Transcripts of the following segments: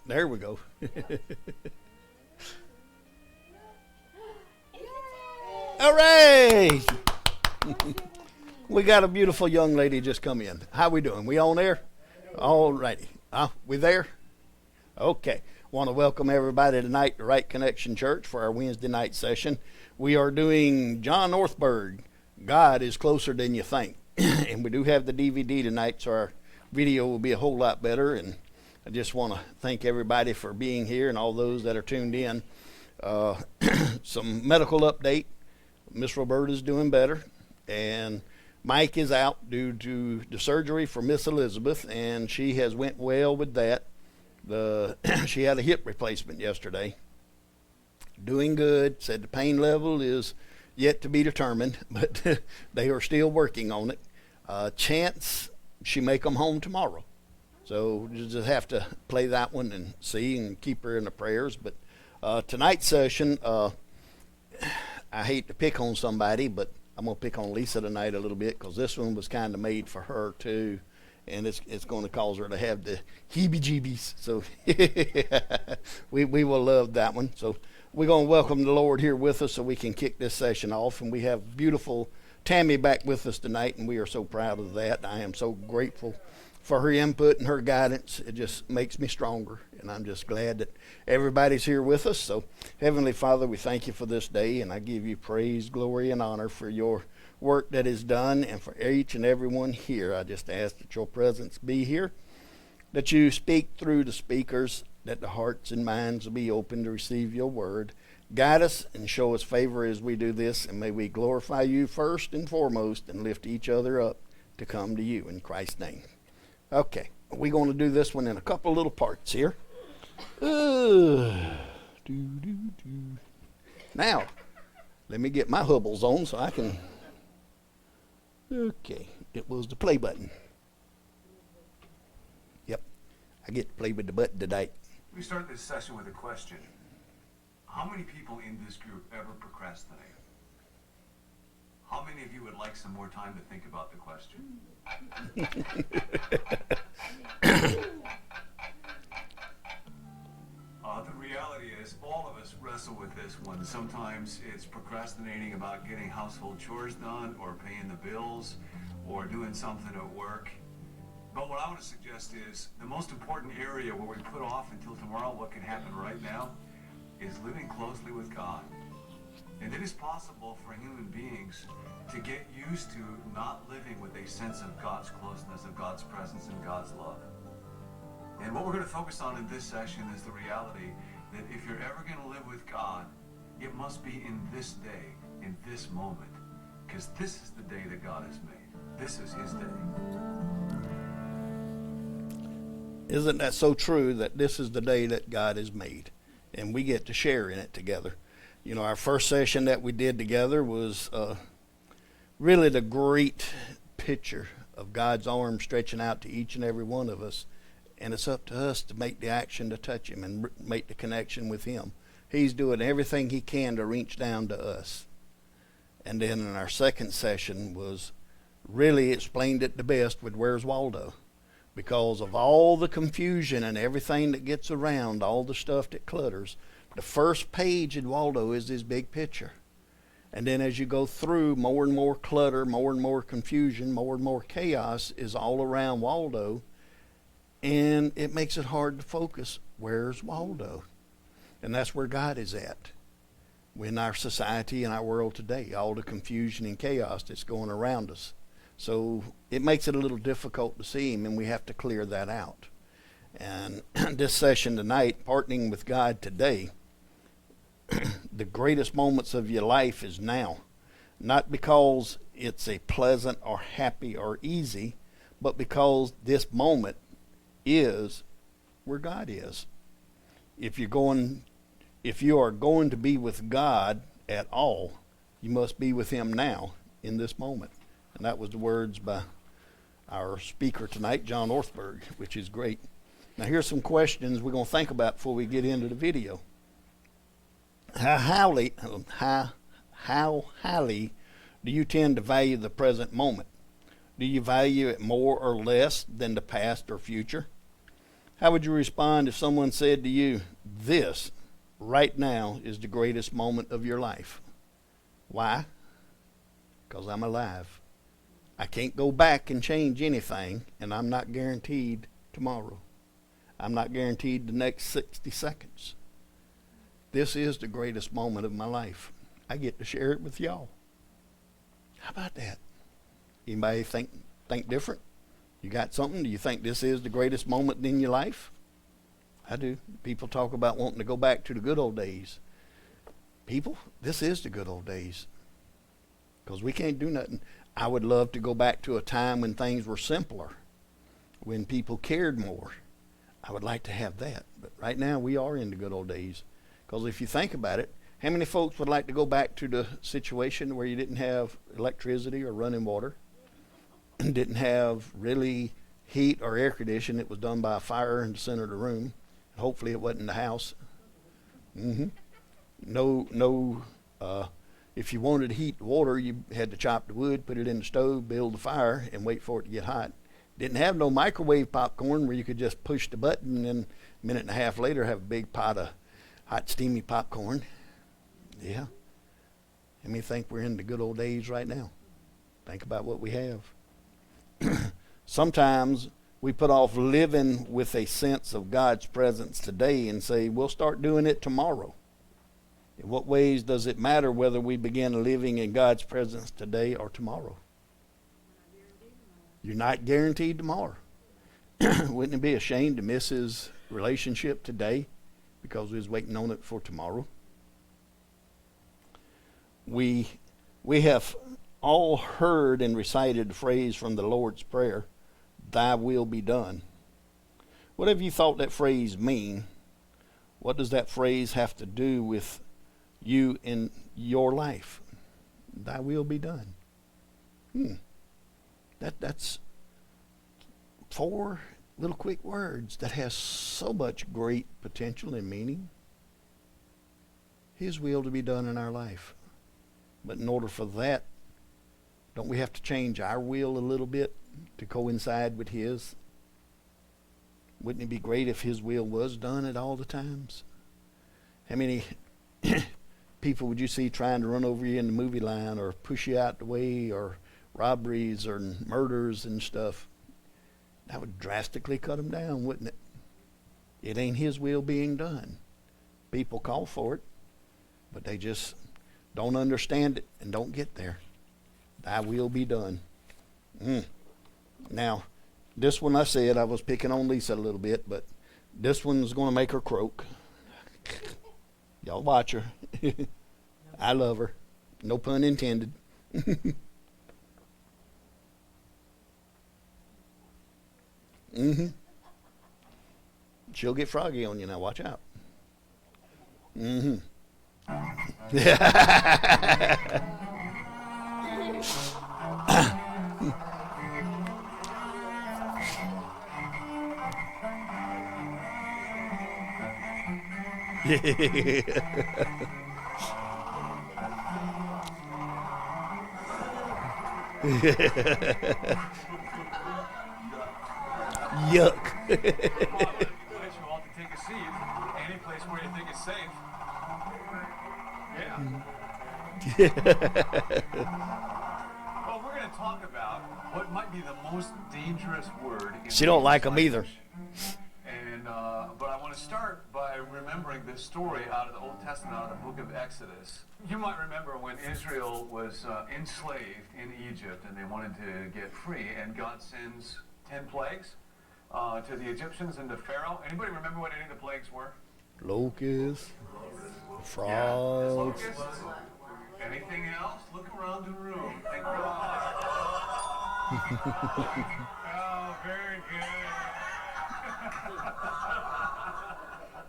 There we go. All right. We got a beautiful young lady just come in. How we doing? We on there? All righty. We there? Okay. Want to welcome everybody tonight to Right Connection Church for our Wednesday night session. We are doing John Orthberg, God is Closer Than You Think. And we do have the DVD tonight, so our video will be a whole lot better. And I just want to thank everybody for being here and all those that are tuned in. Some medical update. Miss Roberta's doing better. And Mike is out due to the surgery for Miss Elizabeth, and she has went well with that. She had a hip replacement yesterday. Doing good. Said the pain level is yet to be determined, but they are still working on it. Chance she may come home tomorrow. So you just have to play that one and see and keep her in the prayers. But tonight's session, I hate to pick on somebody, but I'm going to pick on Lisa tonight a little bit because this one was kind of made for her too. And it's going to cause her to have the heebie-jeebies. So we will love that one. So we're going to welcome the Lord here with us so we can kick this session off. And we have beautiful Tammy back with us tonight, and we are so proud of that. I am so grateful for her input and her guidance. It just makes me stronger, and I'm just glad that everybody's here with us. So, Heavenly Father, we thank you for this day, and I give you praise, glory, and honor for your work that is done, and for each and every one here. I just ask that your presence be here, that you speak through the speakers, that the hearts and minds will be open to receive your word. Guide us and show us favor as we do this, and may we glorify you first and foremost and lift each other up to come to you in Christ's name. Okay, we're going to do this one in a couple little parts here. Now, let me get my hubbles on so I can... Okay, it was the play button. Yep, I get to play with the button tonight. We start this session with a question. How many people in this group ever procrastinate? How many of you would like some more time to think about the question? The reality is all of us wrestle with this one. Sometimes it's procrastinating about getting household chores done or paying the bills or doing something at work. But what I want to suggest is the most important area where we put off until tomorrow what can happen right now is living closely with God. And it is possible for human beings to get used to not living with a sense of God's closeness, of God's presence, and God's love. And what we're going to focus on in this session is the reality that if you're ever going to live with God, it must be in this day, in this moment, because this is the day that God has made. This is his day. Isn't that so true that this is the day that God has made, and we get to share in it together? You know, our first session that we did together was really the great picture of God's arm stretching out to each and every one of us. And it's up to us to make the action to touch him and make the connection with him. He's doing everything he can to reach down to us. And then in our second session was really explained it the best with Where's Waldo? Because of all the confusion and everything that gets around, all the stuff that clutters, the first page in Waldo is his big picture. And then as you go through, more and more clutter, more and more confusion, more and more chaos is all around Waldo. And it makes it hard to focus. Where's Waldo? And that's where God is at. In our society and our world today, all the confusion and chaos that's going around us. So it makes it a little difficult to see him, and we have to clear that out. And this session tonight, partnering with God today, the greatest moments of your life is now. Not because it's a pleasant or happy or easy, but because this moment is where God is. If you are going to be with God at all, you must be with him now in this moment. And that was the words by our speaker tonight, John Orthberg, which is great. Now here's some questions we're going to think about before we get into the video. How highly do you tend to value the present moment? Do you value it more or less than the past or future? How would you respond if someone said to you, this right now is the greatest moment of your life? Why? Because I'm alive. I can't go back and change anything, and I'm not guaranteed tomorrow. I'm not guaranteed the next 60 seconds. This is the greatest moment of my life. I get to share it with y'all. How about that? Anybody think different? You got something? Do you think this is the greatest moment in your life? I do. People talk about wanting to go back to the good old days. People, this is the good old days. Because we can't do nothing. I would love to go back to a time when things were simpler, when people cared more. I would like to have that. But right now we are in the good old days. Because if you think about it, how many folks would like to go back to the situation where you didn't have electricity or running water, didn't have really heat or air conditioning? It was done by a fire in the center of the room. Hopefully it wasn't in the house. If you wanted to heat water, you had to chop the wood, put it in the stove, build the fire, and wait for it to get hot. Didn't have no microwave popcorn where you could just push the button and a minute and a half later have a big pot of hot, steamy popcorn. Yeah. Let me think we're in the good old days right now. Think about what we have. Sometimes we put off living with a sense of God's presence today and say, we'll start doing it tomorrow. In what ways does it matter whether we begin living in God's presence today or tomorrow? You're not guaranteed tomorrow. Wouldn't it be a shame to miss his relationship today because we was waiting on it for tomorrow? We have all heard and recited the phrase from the Lord's Prayer, thy will be done. What have you thought that phrase mean? What does that phrase have to do with you in your life? Thy will be done. That's 4 little quick words that has so much great potential and meaning. His will to be done in our life. But in order for that, don't we have to change our will a little bit to coincide with his? Wouldn't it be great if his will was done at all the times? How many people would you see trying to run over you in the movie line or push you out the way, or robberies or murders and stuff? That would drastically cut them down, wouldn't it? It ain't his will being done. People call for it, but they just don't understand it and don't get there. Thy will be done. Now, this one I said I was picking on Lisa a little bit, but this one's going to make her croak. Y'all watch her. I love her. No pun intended. She'll get froggy on you now. Watch out. Yuck. I invite you all to take a seat. Any place where you think is safe. Yeah. Well, we're going to talk about what might be the most dangerous word in She don't like them either. And but I want to start by remembering this story out of the Old Testament, out of the book of Exodus. You might remember when Israel was enslaved in Egypt and they wanted to get free, and God sends 10 plagues to the Egyptians and to Pharaoh. Anybody remember what any of the plagues were? Locusts, frogs. Yeah, locusts. Anything else? Look around the room. Think oh, very good.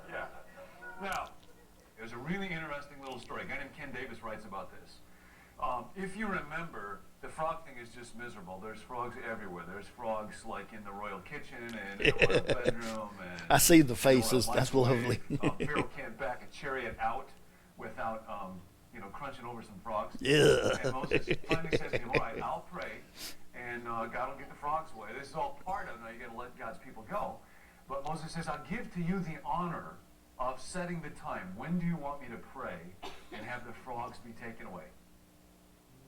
Yeah. Now, there's a really interesting little story. A guy named Ken Davis writes about this. If you remember, the frog thing is just miserable. There's frogs everywhere. There's frogs like in the royal kitchen and in the royal bedroom. And, I see the faces. That's lovely. Pharaoh can't back a chariot out without, crunching over some frogs. Yeah. And Moses finally says to him, all right, I'll pray, and God will get the frogs away. This is all part of it. Now you got to let God's people go. But Moses says, I'll give to you the honor of setting the time. When do you want me to pray and have the frogs be taken away?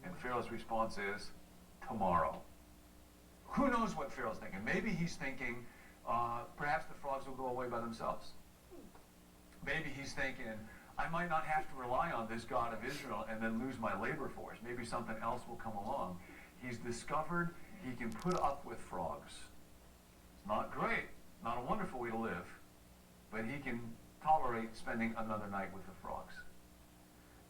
And Pharaoh's response is, tomorrow. Who knows what Pharaoh's thinking? Maybe he's thinking, perhaps the frogs will go away by themselves. Maybe he's thinking, I might not have to rely on this God of Israel and then lose my labor force. Maybe something else will come along. He's discovered he can put up with frogs. It's not great, not a wonderful way to live, but he can tolerate spending another night with the frogs.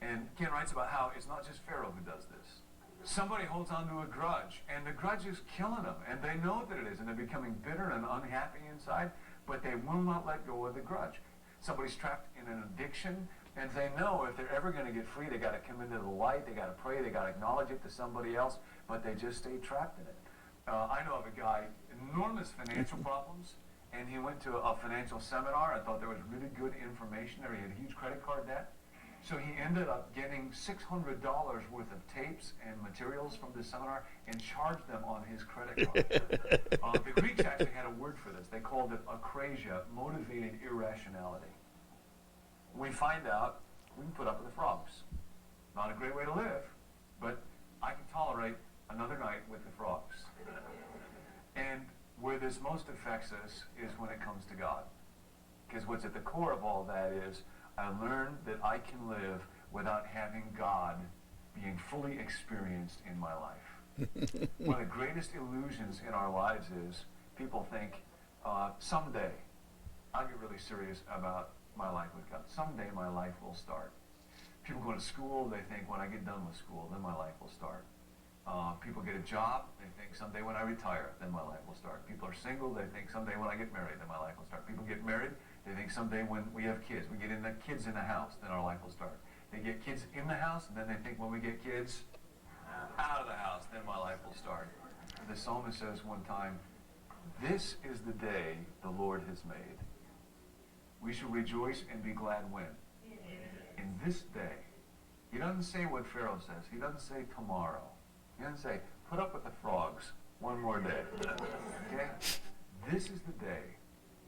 And Ken writes about how it's not just Pharaoh who does this. Somebody holds on to a grudge, and the grudge is killing them, and they know that it is, and they're becoming bitter and unhappy inside, but they will not let go of the grudge. Somebody's trapped in an addiction, and they know if they're ever going to get free, they got to come into the light, they got to pray, they got to acknowledge it to somebody else, but they just stay trapped in it. I know of a guy, enormous financial problems, and he went to a financial seminar. I thought there was really good information there. He had a huge credit card debt. So he ended up getting $600 worth of tapes and materials from this seminar and charged them on his credit card. The Greeks actually had a word for this. They called it akrasia, motivated irrationality. We find out we can put up with the frogs. Not a great way to live, but I can tolerate another night with the frogs. And where this most affects us is when it comes to God. Because what's at the core of all that is I learned that I can live without having God being fully experienced in my life. One of the greatest illusions in our lives is people think, someday, I'll get really serious about my life with God. Someday my life will start. People go to school, they think when I get done with school, then my life will start. People get a job, they think someday when I retire, then my life will start. People are single, they think someday when I get married, then my life will start. People get married, they think someday when we have kids, we get kids in the house, then our life will start. They get kids in the house, and then they think when we get kids out of the house, then my life will start. The psalmist says one time, this is the day the Lord has made. We shall rejoice and be glad when? In this day. He doesn't say what Pharaoh says. He doesn't say tomorrow. He doesn't say, put up with the frogs one more day. Okay? This is the day.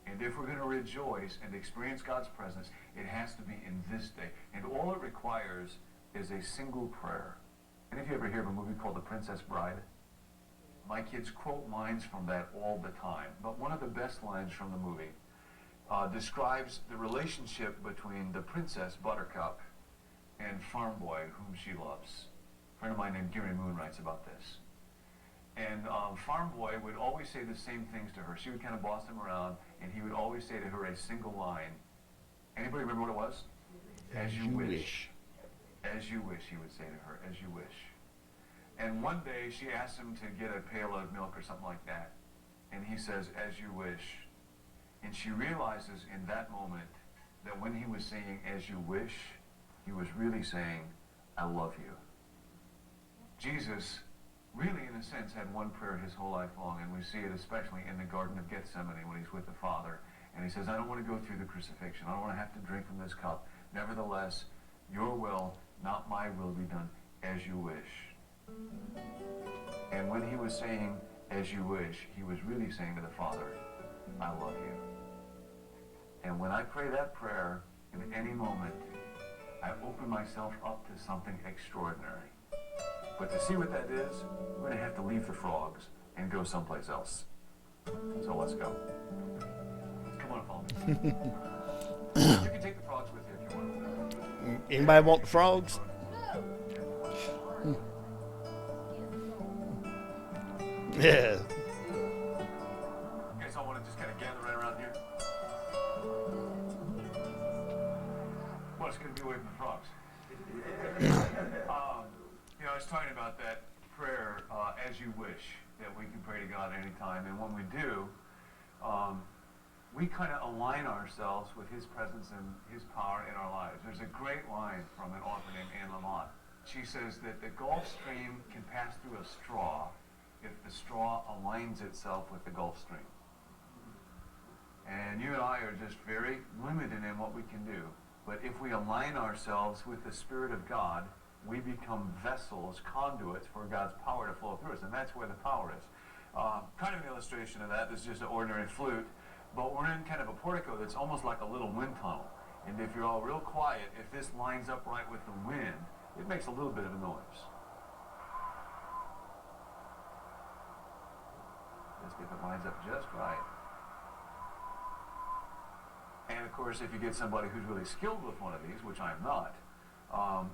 And if we're going to rejoice and experience God's presence, it has to be in this day. And all it requires is a single prayer. And if you ever hear of a movie called The Princess Bride, my kids quote lines from that all the time. But one of the best lines from the movie describes the relationship between the Princess Buttercup and Farm Boy, whom she loves. A friend of mine named Gary Moon writes about this. And Farm Boy would always say the same things to her. She would kind of boss him around, and he would always say to her a single line. Anybody remember what it was? As you wish. As you wish, he would say to her, as you wish. And one day she asked him to get a pail of milk or something like that. And he says, as you wish. And she realizes in that moment that when he was saying, as you wish, he was really saying, I love you. Jesus really, in a sense, had one prayer his whole life long, and we see it especially in the Garden of Gethsemane when he's with the Father. And he says, I don't want to go through the crucifixion. I don't want to have to drink from this cup. Nevertheless, your will, not my will, be done as you wish. And when he was saying, as you wish, he was really saying to the Father, I love you. And when I pray that prayer, in any moment, I open myself up to something extraordinary. But to see what that is, we're going to have to leave the frogs and go someplace else. So let's go. Come on, follow me. You can take the frogs with you if you want. Anybody want the frogs? Yeah. You guys all want to just kind of gather right around here? Well, it's going to be away from the frogs. I was talking about that prayer, as you wish, that we can pray to God any time. And when we do, we kind of align ourselves with his presence and his power in our lives. There's a great line from an author named Anne Lamott. She says that the Gulf Stream can pass through a straw if the straw aligns itself with the Gulf Stream. And you and I are just very limited in what we can do. But if we align ourselves with the Spirit of God, we become vessels, conduits for God's power to flow through us, and that's where the power is. Kind of an illustration of that is just an ordinary flute, But we're in kind of a portico that's almost like a little wind tunnel. And if you're all real quiet, if this lines up right with the wind, it makes a little bit of a noise. Just if it lines up just right. And of course, if you get somebody who's really skilled with one of these, which I'm not,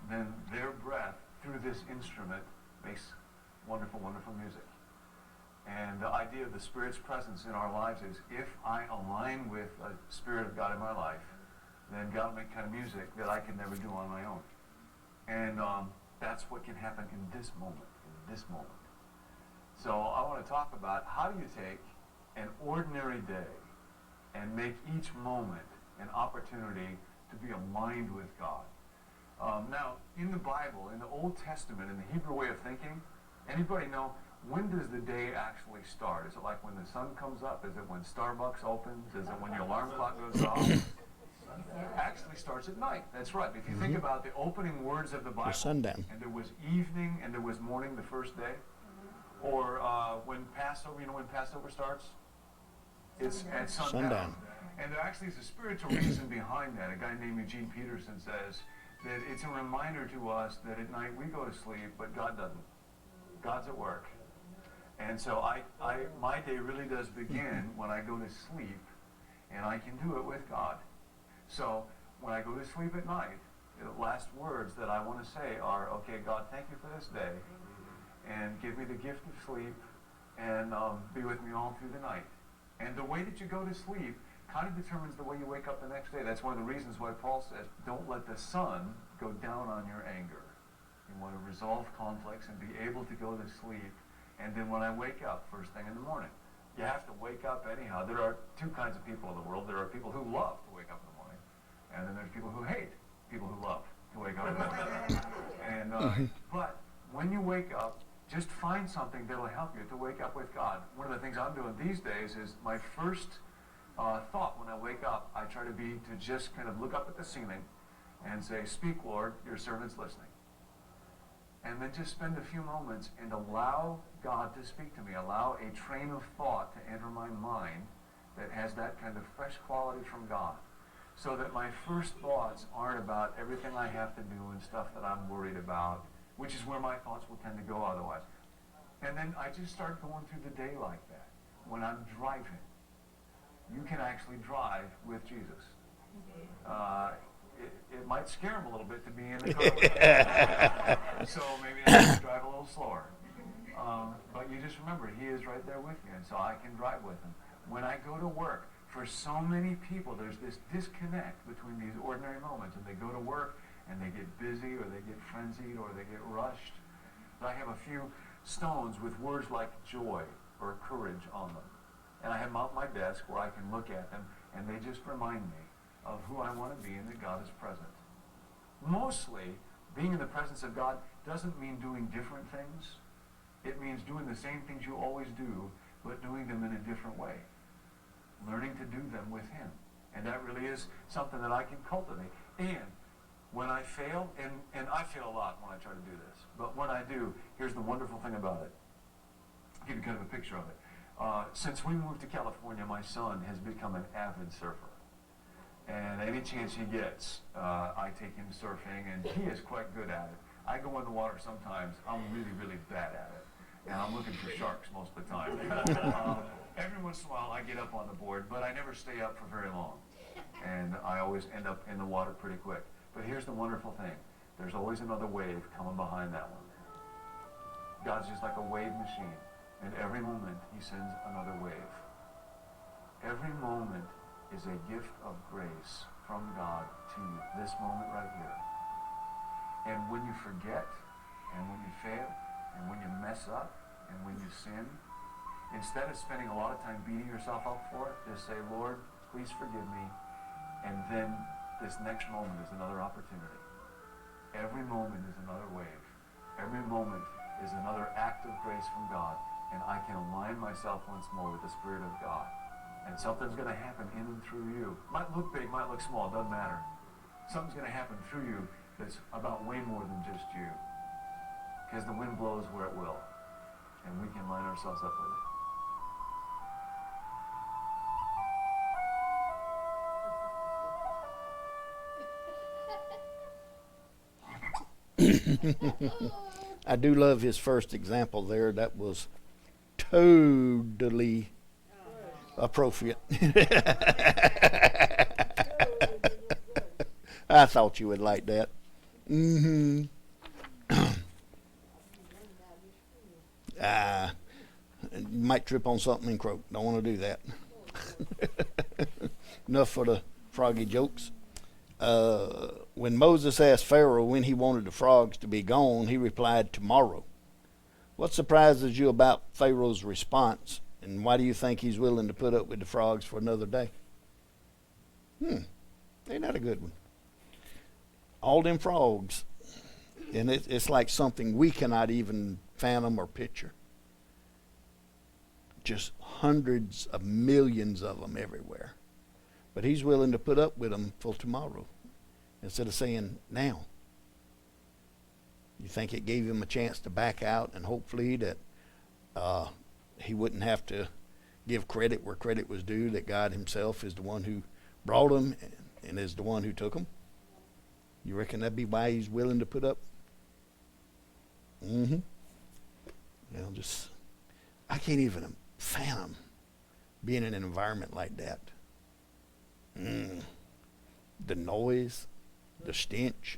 then their breath through this instrument makes wonderful, wonderful music. And the idea of the Spirit's presence in our lives is if I align with the Spirit of God in my life, then God will make kind of music that I can never do on my own. And that's what can happen in this moment, So I want to talk about how do you take an ordinary day and make each moment an opportunity to be aligned with God. Now, in the Bible, in the Old Testament, in the Hebrew way of thinking, anybody know when does the day actually start? Is it like when the sun comes up? Is it when Starbucks opens? Is it when your alarm clock goes off? It actually starts at night. That's right. If you think about the opening words of the Bible, sundown. and there was evening and there was morning the first day, or when Passover, you know when Passover starts? It's at sundown. And there actually is a spiritual reason behind that. A guy named Eugene Peterson says that it's a reminder to us that at night we go to sleep, but God doesn't. God's at work. And so my day really does begin when I go to sleep, and I can do it with God. So when I go to sleep at night, the last words that I want to say are, okay, God, thank you for this day, and give me the gift of sleep, and be with me all through the night. And the way that you go to sleep kind of determines the way you wake up the next day. That's one of the reasons why Paul says, don't let the sun go down on your anger. You want to resolve conflicts and be able to go to sleep. And then when I wake up first thing in the morning, you have to wake up anyhow. There are two kinds of people in the world. There are people who love to wake up in the morning, and then there's people who hate people who love to wake up in the morning. And but when you wake up, just find something that will help you to wake up with God. One of the things I'm doing these days is my first thought when I wake up, I try to be to just kind of look up at the ceiling and say, speak, Lord, your servant's listening. And then just spend a few moments and allow God to speak to me. Allow a train of thought to enter my mind that has that kind of fresh quality from God. So that my first thoughts aren't about everything I have to do and stuff that I'm worried about, which is where my thoughts will tend to go otherwise. And then I just start going through the day like that. When I'm driving, you can actually drive with Jesus. It might scare him a little bit to be in the car with him. So maybe I have to drive a little slower. But you just remember, he is right there with you, and so I can drive with him. When I go to work, for so many people, there's this disconnect between these ordinary moments, and they go to work, and they get busy, or they get frenzied, or they get rushed. But I have a few stones with words like joy or courage on them. And I have them out my desk where I can look at them, and they just remind me of who I want to be and that God is present. Mostly, being in the presence of God doesn't mean doing different things. It means doing the same things you always do, but doing them in a different way. Learning to do them with Him. And that really is something that I can cultivate. And when I fail, and I fail a lot when I try to do this, but when I do, here's the wonderful thing about it. I'll give you kind of a picture of it. Since we moved to California, my son has become an avid surfer. And any chance he gets, I take him surfing, and he is quite good at it. I go in the water sometimes, I'm really, really bad at it. And I'm looking for sharks most of the time. Every once in a while I get up on the board, but I never stay up for very long. And I always end up in the water pretty quick. But here's the wonderful thing. There's always another wave coming behind that one. God's just like a wave machine. And every moment He sends another wave. Every moment is a gift of grace from God to you. This moment right here. And when you forget, and when you fail, and when you mess up, and when you sin, instead of spending a lot of time beating yourself up for it, just say, Lord, please forgive me. And then this next moment is another opportunity. Every moment is another wave. Every moment is another act of grace from God. And I can align myself once more with the Spirit of God. And something's going to happen in and through you. Might look big, might look small, doesn't matter. Something's going to happen through you that's about way more than just you. Because the wind blows where it will. And we can line ourselves up with it. I do love his first example there. That was totally appropriate. I thought you would like that. Mm-hmm. You might trip on something and croak. Don't want to do that. Enough for the froggy jokes. When Moses asked Pharaoh when he wanted the frogs to be gone, he replied, tomorrow. What surprises you about Pharaoh's response, and why do you think he's willing to put up with the frogs for another day? Ain't that a good one? All them frogs, and it's like something we cannot even fathom or picture. Just hundreds of millions of them everywhere. But he's willing to put up with them till tomorrow instead of saying now. You think it gave him a chance to back out, and hopefully that he wouldn't have to give credit where credit was due, that God himself is the one who brought him and is the one who took him? You reckon that'd be why he's willing to put up? Mm-hmm. I can't even fathom being in an environment like that. The noise, the stench.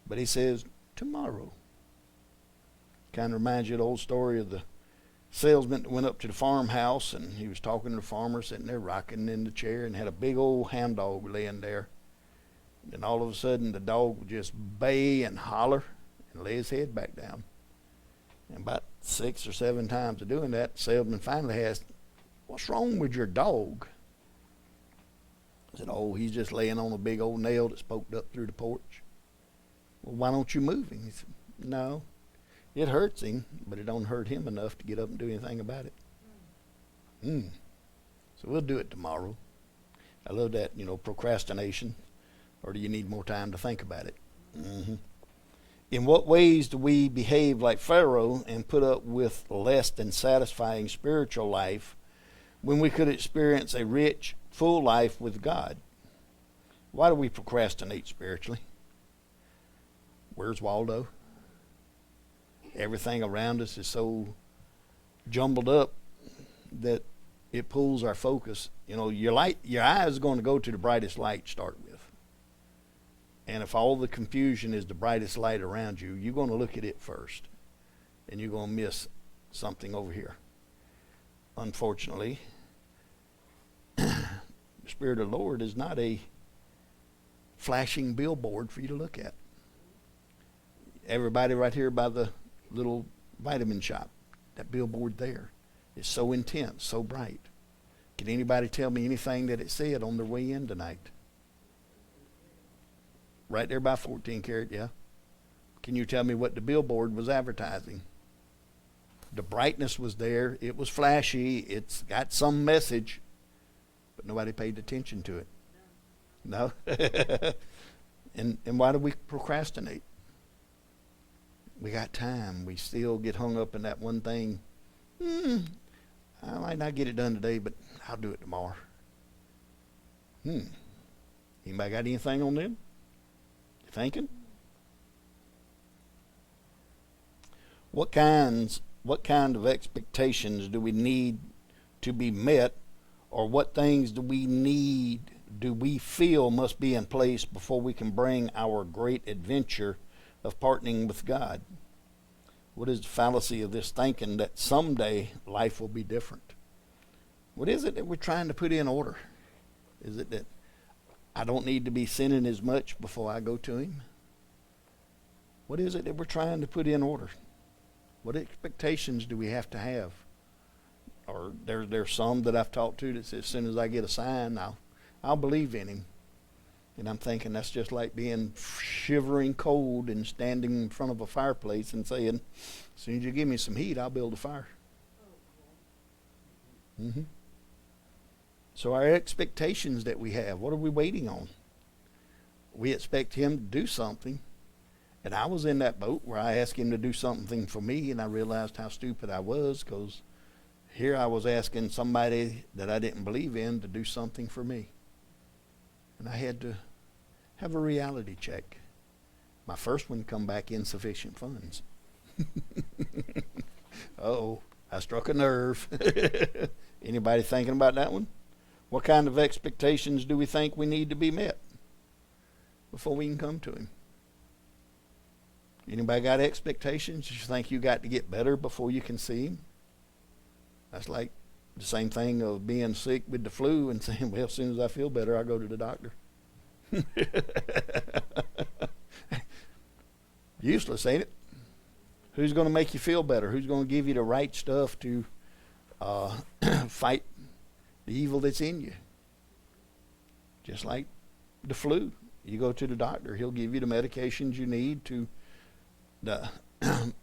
But he says, tomorrow. Kind of reminds you of the old story of the salesman that went up to the farmhouse, and he was talking to the farmer sitting there rocking in the chair, and had a big old hound dog laying there. And all of a sudden the dog would just bay and holler and lay his head back down. And about 6 or 7 times of doing that, the salesman finally asked, what's wrong with your dog? I said, oh, he's just laying on a big old nail that's poked up through the porch. Well, why don't you move him? He said, no, it hurts him, but it don't hurt him enough to get up and do anything about it. So we'll do it tomorrow. I love that, procrastination. Or do you need more time to think about it? In what ways do we behave like Pharaoh and put up with less than satisfying spiritual life when we could experience a rich, full life with God? Why do we procrastinate spiritually? Where's Waldo? Everything around us is so jumbled up that it pulls our focus. Your eyes are going to go to the brightest light to start with. And if all the confusion is the brightest light around you, you're going to look at it first. And you're going to miss something over here. Unfortunately, the Spirit of the Lord is not a flashing billboard for you to look at. Everybody right here by the little vitamin shop, that billboard there is so intense, so bright. Can anybody tell me anything that it said on their way in tonight? Right there by 14 Carat, yeah. Can you tell me what the billboard was advertising? The brightness was there. It was flashy. It's got some message, but nobody paid attention to it. No. And why do we procrastinate? We got time. We still get hung up in that one thing. I might not get it done today, but I'll do it tomorrow. Anybody got anything on them? Thinking? What kind of expectations do we need to be met, or what things do we feel must be in place before we can bring our great adventure of partnering with God? What is the fallacy of this thinking that someday life will be different? What is it that we're trying to put in order? Is it that I don't need to be sinning as much before I go to him? What is it that we're trying to put in order? What expectations do we have to have? Or there's some that I've talked to that says, as soon as I get a sign, I'll believe in him. And I'm thinking that's just like being shivering cold and standing in front of a fireplace and saying, as soon as you give me some heat, I'll build a fire. So our expectations that we have, what are we waiting on? We expect him to do something. And I was in that boat where I asked him to do something for me, and I realized how stupid I was, because here I was asking somebody that I didn't believe in to do something for me. And I had to have a reality check. My first one come back insufficient funds. Uh-oh, I struck a nerve. Anybody thinking about that one? What kind of expectations do we think we need to be met before we can come to him? Anybody got expectations? You think you got to get better before you can see him? That's like the same thing of being sick with the flu and saying, well, as soon as I feel better, I'll go to the doctor. Useless, ain't it? Who's going to make you feel better? Who's going to give you the right stuff to fight the evil that's in you? Just like the flu. You go to the doctor. He'll give you the medications you need to the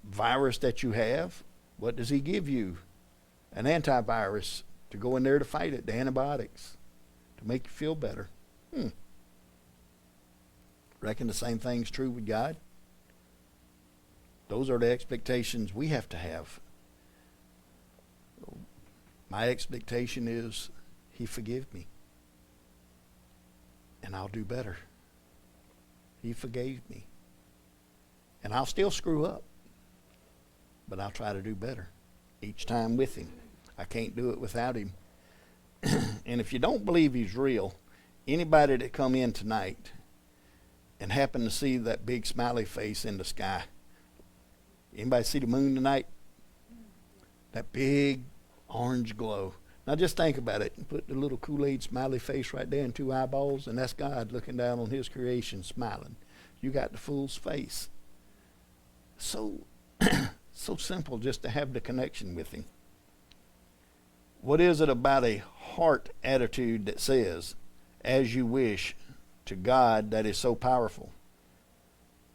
virus that you have. What does he give you? An antivirus to go in there to fight it, the antibiotics, to make you feel better. Reckon the same thing's true with God? Those are the expectations we have to have. My expectation is he forgive me, and I'll do better. He forgave me, and I'll still screw up, but I'll try to do better each time with him. I can't do it without him. And if you don't believe he's real, anybody that come in tonight and happen to see that big smiley face in the sky, anybody see the moon tonight? That big orange glow. Now just think about it. Put the little Kool-Aid smiley face right there and two eyeballs, and that's God looking down on his creation smiling. You got the fool's face. So simple just to have the connection with him. What is it about a heart attitude that says, as you wish, to God that is so powerful?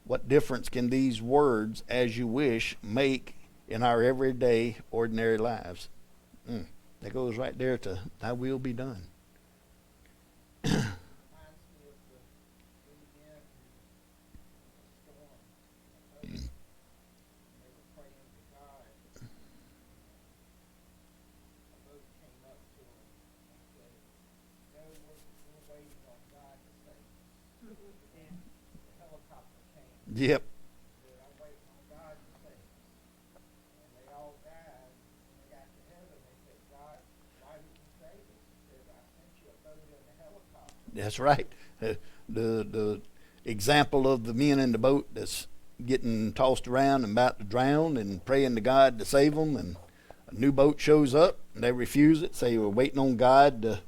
What difference can these words, as you wish, make in our everyday, ordinary lives? That goes right there to thy will be done. Yep. That's right. The example of the men in the boat that's getting tossed around and about to drown and praying to God to save them, and a new boat shows up and they refuse it, say we're waiting on God to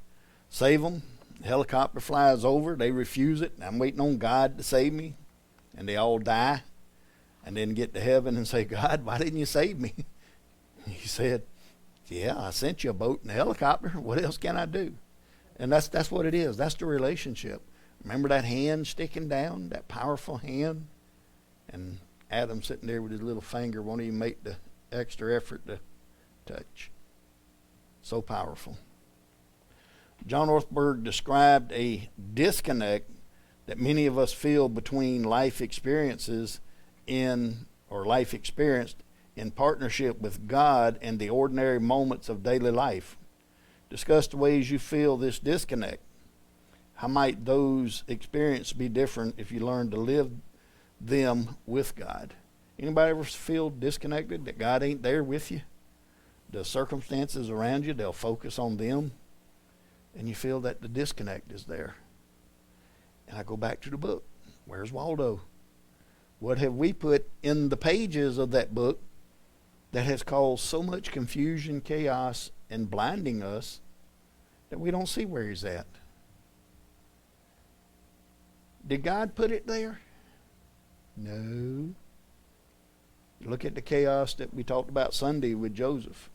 save them. The helicopter flies over, they refuse it. I'm waiting on God to save me. And they all die, and then get to heaven and say, God, why didn't you save me? He said, yeah, I sent you a boat and a helicopter. What else can I do? And that's what it is. That's the relationship. Remember that hand sticking down, that powerful hand? And Adam sitting there with his little finger, won't even make the extra effort to touch. So powerful. John Orthberg described a disconnect that many of us feel between life experiences life experienced in partnership with God and the ordinary moments of daily life. Discuss the ways you feel this disconnect. How might those experiences be different if you learn to live them with God? Anybody ever feel disconnected, that God ain't there with you? The circumstances around you, they'll focus on them, and you feel that the disconnect is there. And I go back to the book. Where's Waldo? What have we put in the pages of that book that has caused so much confusion, chaos, and blinding us that we don't see where he's at? Did God put it there? No. Look at the chaos that we talked about Sunday with Joseph.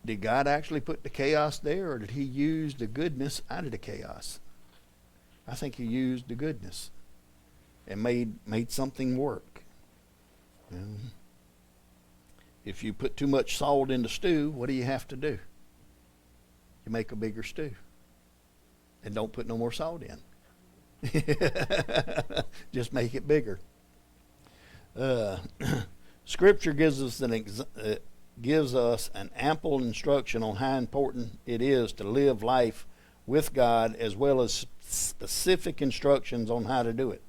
Did God actually put the chaos there, or did he use the goodness out of the chaos? I think he used the goodness and made something work. If you put too much salt in the stew, what do you have to do? You make a bigger stew. And don't put no more salt in. Just make it bigger. Scripture gives us an ample instruction on how important it is to live life with God, as well as specific instructions on how to do it.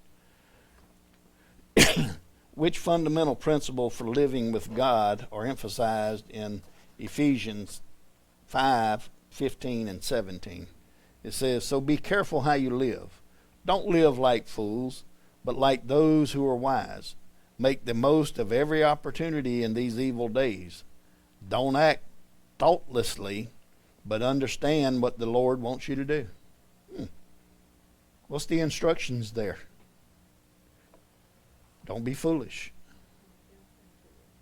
Which fundamental principle for living with God are emphasized in Ephesians 5:15 and 17? It says, "So be careful how you live. Don't live like fools, but like those who are wise. Make the most of every opportunity in these evil days. Don't act thoughtlessly, but understand what the Lord wants you to do." What's the instructions there? Don't be foolish.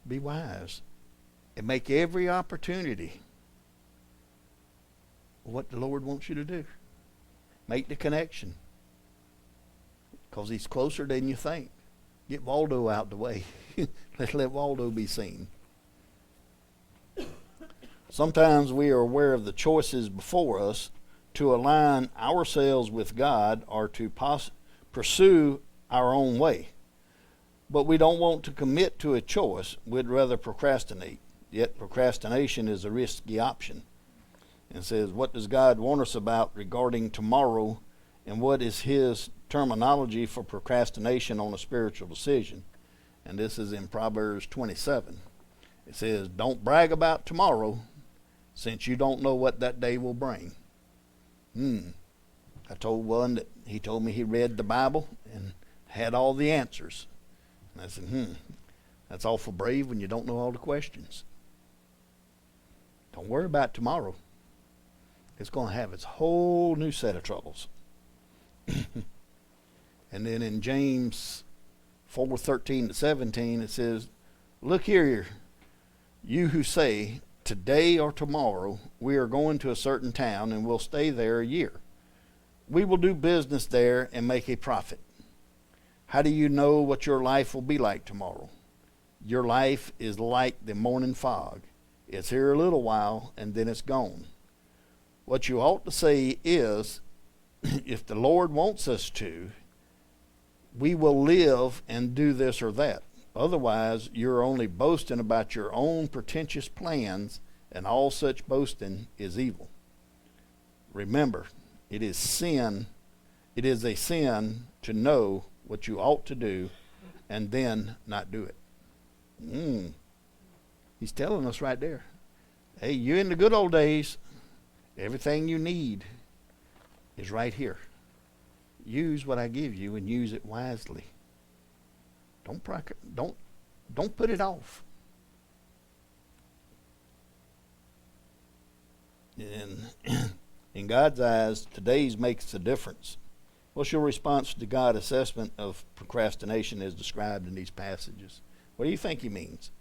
Be wise. And make every opportunity what the Lord wants you to do. Make the connection. Because he's closer than you think. Get Waldo out the way. Let Waldo be seen. Sometimes we are aware of the choices before us to align ourselves with God or to pursue our own way. But we don't want to commit to a choice. We'd rather procrastinate. Yet procrastination is a risky option. And says, what does God warn us about regarding tomorrow, and what is his terminology for procrastination on a spiritual decision? And this is in Proverbs 27. It says, don't brag about tomorrow, since you don't know what that day will bring. I told one that he told me he read the Bible and had all the answers. And I said, that's awful brave when you don't know all the questions. Don't worry about tomorrow. It's going to have its whole new set of troubles. And then in James 4:13 to 17, it says, look here, you who say, today or tomorrow we are going to a certain town and we'll stay there a year. We will do business there and make a profit. How do you know what your life will be like tomorrow? Your life is like the morning fog. It's here a little while and then it's gone. What you ought to say is, if the Lord wants us to, we will live and do this or that. Otherwise, you're only boasting about your own pretentious plans, and all such boasting is evil. Remember, it is a sin to know what you ought to do and then not do it. He's telling us right there. Hey, you in the good old days, everything you need is right here. Use what I give you and use it wisely. Don't put it off. And in God's eyes, today's makes a difference. What's your response to God's assessment of procrastination as described in these passages? What do you think he means?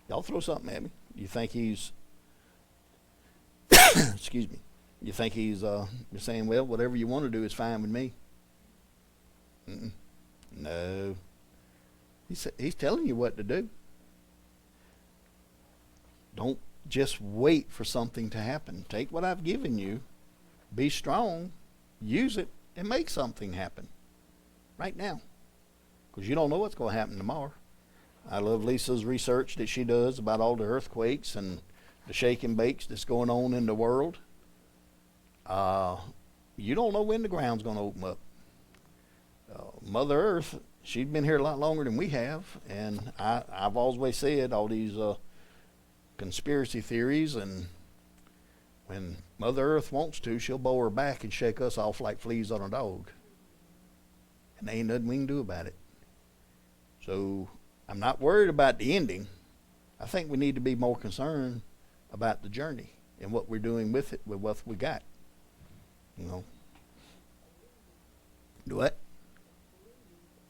Y'all throw something at me. You think he's excuse me. You think he's you're saying, well, whatever you want to do is fine with me? No. He's telling you what to do. Don't just wait for something to happen. Take what I've given you, be strong, use it, and make something happen right now. Because you don't know what's going to happen tomorrow. I love Lisa's research that she does about all the earthquakes and the shake and bakes that's going on in the world. You don't know when the ground's going to open up. Mother Earth, she's been here a lot longer than we have, and I've always said all these conspiracy theories, and when Mother Earth wants to, she'll bow her back and shake us off like fleas on a dog. And there ain't nothing we can do about it. So I'm not worried about the ending. I think we need to be more concerned about the journey and what we're doing with it, with what we got. You know. What?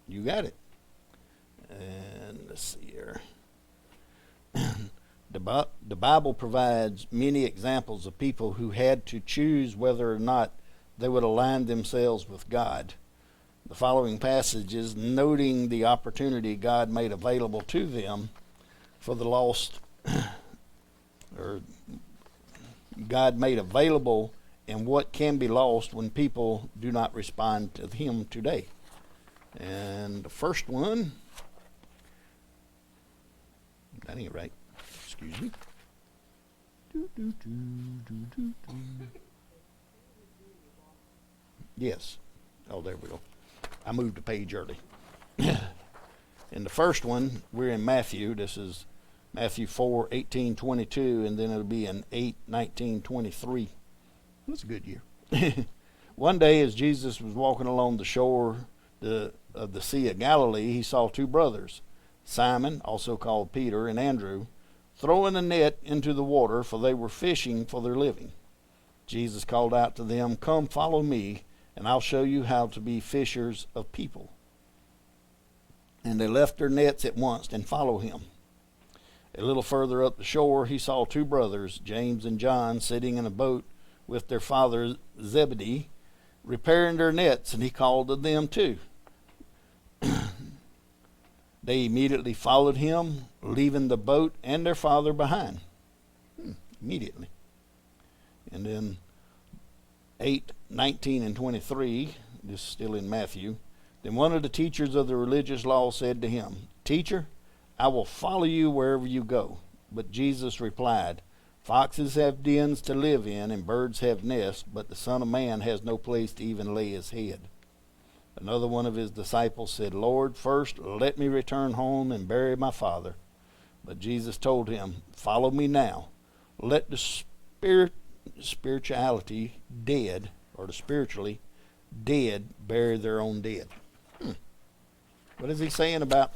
You got it. And let's see here. The Bible provides many examples of people who had to choose whether or not they would align themselves with God. The following passages, noting the opportunity God made available to them for the lost, or God made available, and what can be lost when people do not respond to him today. And the first one, that ain't right. Excuse me. Yes. Oh, there we go. I moved a page early. In the first one, we're in Matthew. This is Matthew 4:18-22, and then it'll be in 8:19-23. That's a good year. One day, as Jesus was walking along the shore of the Sea of Galilee, he saw two brothers, Simon, also called Peter, and Andrew, throwing a net into the water, for they were fishing for their living. Jesus called out to them, "Come, follow me, and I'll show you how to be fishers of people." And they left their nets at once and followed him. A little further up the shore, he saw two brothers, James and John, sitting in a boat with their father Zebedee, repairing their nets, and he called to them too. They immediately followed him, leaving the boat and their father behind. Immediately. And then 8:19-23, this is still in Matthew. Then one of the teachers of the religious law said to him, "Teacher, I will follow you wherever you go." But Jesus replied, "Foxes have dens to live in, and birds have nests, but the Son of Man has no place to even lay his head." Another one of his disciples said, "Lord, first let me return home and bury my father." But Jesus told him, "Follow me now. Let the spiritually dead bury their own dead." What is he saying about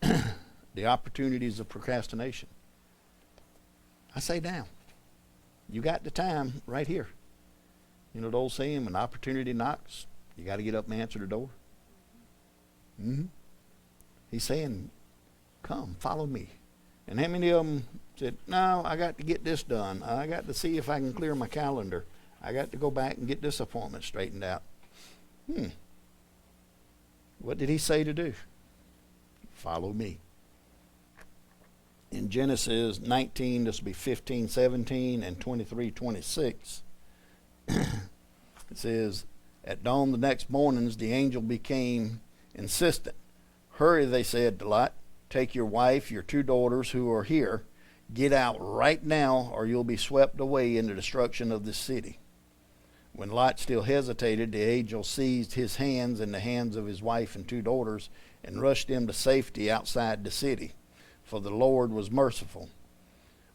the opportunities of procrastination? I say now. You got the time right here. You know the old saying, when opportunity knocks, you got to get up and answer the door. He's saying, "Come, follow me." And how many of them said, "No, I got to get this done. I got to see if I can clear my calendar. I got to go back and get this appointment straightened out." What did he say to do? Follow me. In Genesis 19, this will be 15:17 and 23:26. It says, "At dawn the next mornings, the angel became insistent. 'Hurry,' they said to Lot. 'Take your wife, your two daughters who are here. Get out right now, or you'll be swept away in the destruction of this city.' When Lot still hesitated, the angel seized his hands and the hands of his wife and two daughters and rushed them to safety outside the city, for the Lord was merciful.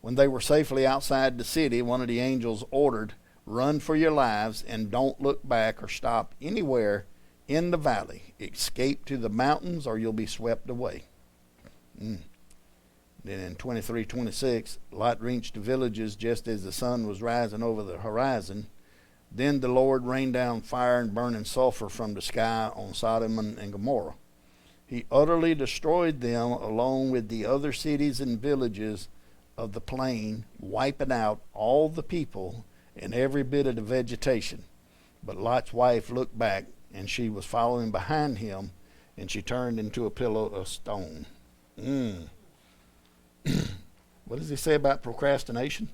When they were safely outside the city, one of the angels ordered, 'Run for your lives and don't look back or stop anywhere in the valley. Escape to the mountains or you'll be swept away.'" Then in 23:26, Lot reached the villages just as the sun was rising over the horizon. Then the Lord rained down fire and burning sulfur from the sky on Sodom and Gomorrah. He utterly destroyed them along with the other cities and villages of the plain, wiping out all the people and every bit of the vegetation. But Lot's wife looked back, and she was following behind him, and she turned into a pillow of stone. What does he say about procrastination?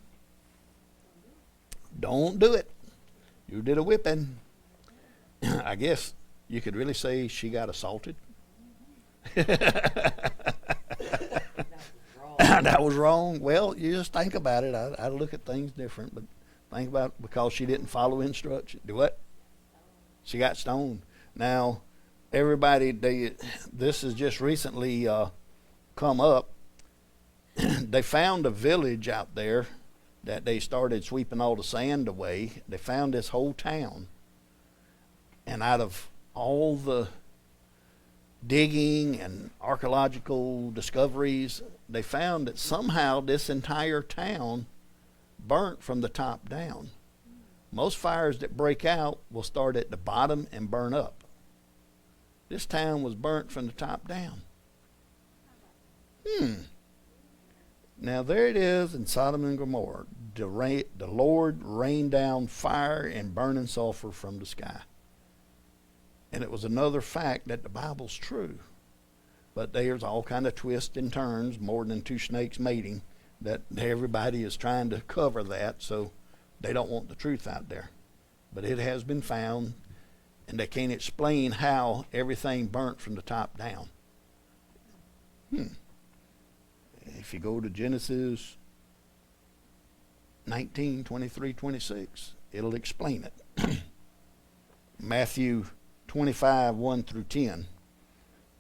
Don't do it. You did a whipping. I guess you could really say she got assaulted. That was wrong. Well, you just think about it. I look at things different, but think about it, because she didn't follow instruction. Do what? She got stoned. Now, everybody, this has just recently come up. They found a village out there that they started sweeping all the sand away. They found this whole town. And out of all the digging and archaeological discoveries, they found that somehow this entire town burnt from the top down. Most fires that break out will start at the bottom and burn up. This town was burnt from the top down. Now there it is in Sodom and Gomorrah. The Lord rained down fire and burning sulfur from the sky. And it was another fact that the Bible's true. But there's all kind of twists and turns, more than two snakes mating, that everybody is trying to cover that, so they don't want the truth out there. But it has been found, and they can't explain how everything burnt from the top down. If you go to Genesis 19, 23, 26, it'll explain it. Matthew 25, 1 through 10.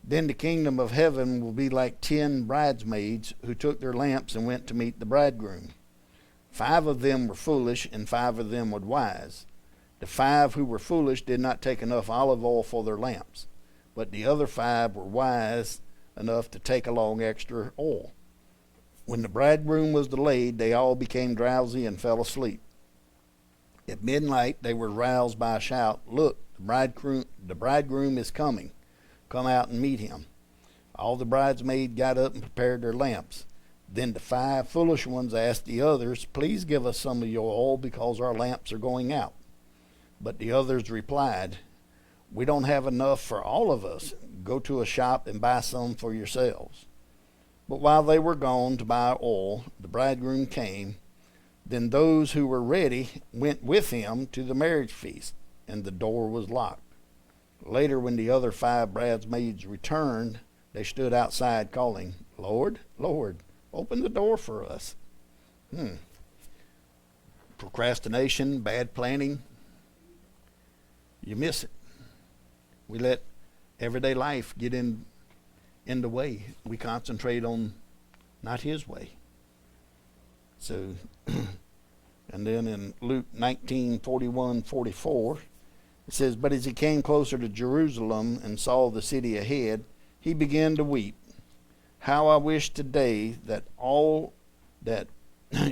Then the kingdom of heaven will be like 10 bridesmaids who took their lamps and went to meet the bridegroom. 5 of them were foolish, and 5 of them were wise. The 5 who were foolish did not take enough olive oil for their lamps, but the other 5 were wise enough to take along extra oil. When the bridegroom was delayed, they all became drowsy and fell asleep. At midnight they were roused by a shout, "Look, the bridegroom is coming. Come out and meet him." All the bridesmaids got up and prepared their lamps. Then the 5 foolish ones asked the others, "Please give us some of your oil because our lamps are going out." But the others replied, "We don't have enough for all of us. Go to a shop and buy some for yourselves." But while they were gone to buy oil, the bridegroom came. Then those who were ready went with him to the marriage feast, and the door was locked. Later, when the other 5 bridesmaids returned, they stood outside calling, "Lord, Lord, open the door for us." Procrastination, bad planning. You miss it. We let everyday life get in the way. We concentrate on not his way. So, and then in Luke 19:41-44, it says, "But as he came closer to Jerusalem and saw the city ahead, he began to weep. How I wish today that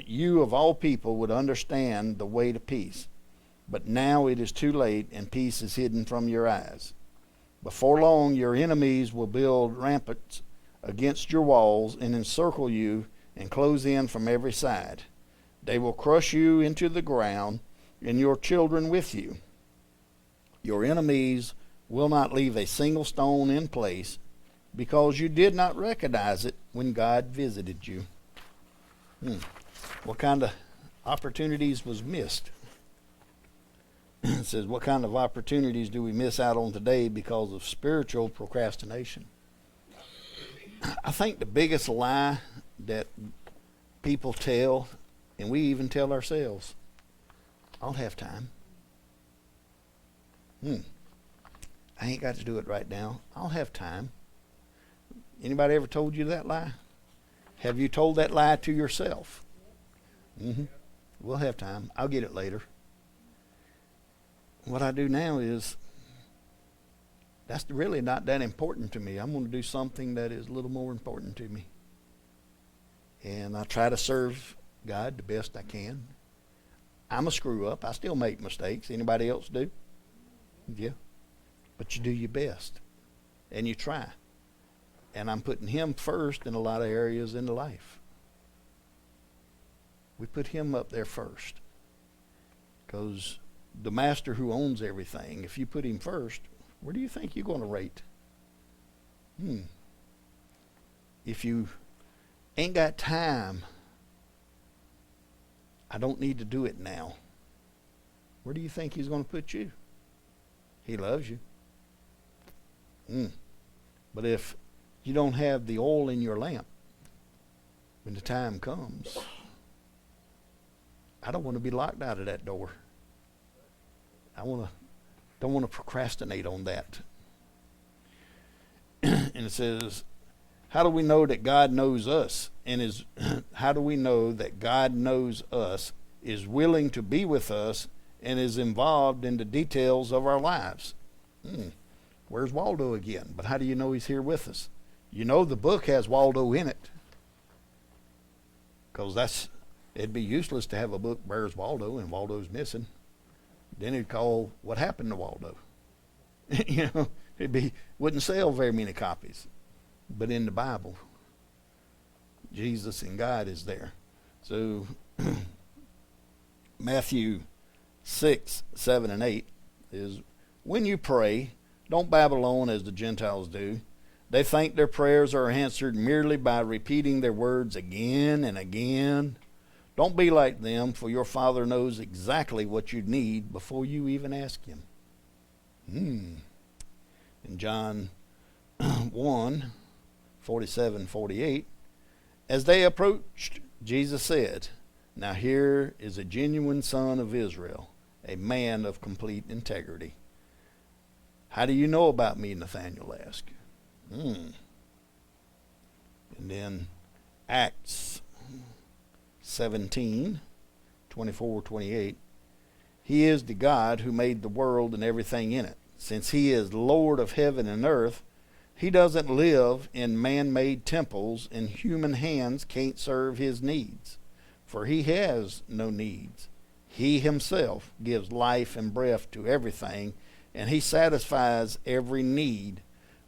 you of all people would understand the way to peace. But now it is too late, and peace is hidden from your eyes. Before long, your enemies will build ramparts against your walls and encircle you and close in from every side. They will crush you into the ground and your children with you. Your enemies will not leave a single stone in place because you did not recognize it when God visited you." What kind of opportunities was missed? It says, what kind of opportunities do we miss out on today because of spiritual procrastination? I think the biggest lie that people tell, and we even tell ourselves, "I'll have time. I ain't got to do it right now. I'll have time." Anybody ever told you that lie? Have you told that lie to yourself? We'll have time. I'll get it later. What I do now is, that's really not that important to me. I'm going to do something that is a little more important to me. And I try to serve God the best I can. I'm a screw up. I still make mistakes. Anybody else do? Yeah. But you do your best. And you try. And I'm putting him first in a lot of areas in life. We put him up there first. Because the master who owns everything, if you put him first, where do you think you're going to rate? If you ain't got time, I don't need to do it now, where do you think he's going to put you? He loves you. But if you don't have the oil in your lamp when the time comes, I don't want to be locked out of that door. I don't want to procrastinate on that. And it says, how do we know that God knows us how do we know that God knows us, is willing to be with us, and is involved in the details of our lives? Where's Waldo again? But how do you know he's here with us? You know the book has Waldo in it. Because it'd be useless to have a book Where's Waldo and Waldo's missing. Then it'd call What Happened to Waldo. Wouldn't sell very many copies. But in the Bible, Jesus and God is there. So Matthew 6, 7, and 8 is, when you pray, don't babble on as the Gentiles do. They think their prayers are answered merely by repeating their words again and again. Don't be like them, for your Father knows exactly what you need before you even ask him. In John 1, 47, 48, as they approached, Jesus said, "Now here is a genuine son of Israel, a man of complete integrity." How do you know about me? Nathanael asked. And then Acts 17:24-28. He is the God who made the world and everything in it. Since he is Lord of heaven and earth, he doesn't live in man-made temples, and human hands can't serve his needs, for he has no needs. He himself gives life and breath to everything, and he satisfies every need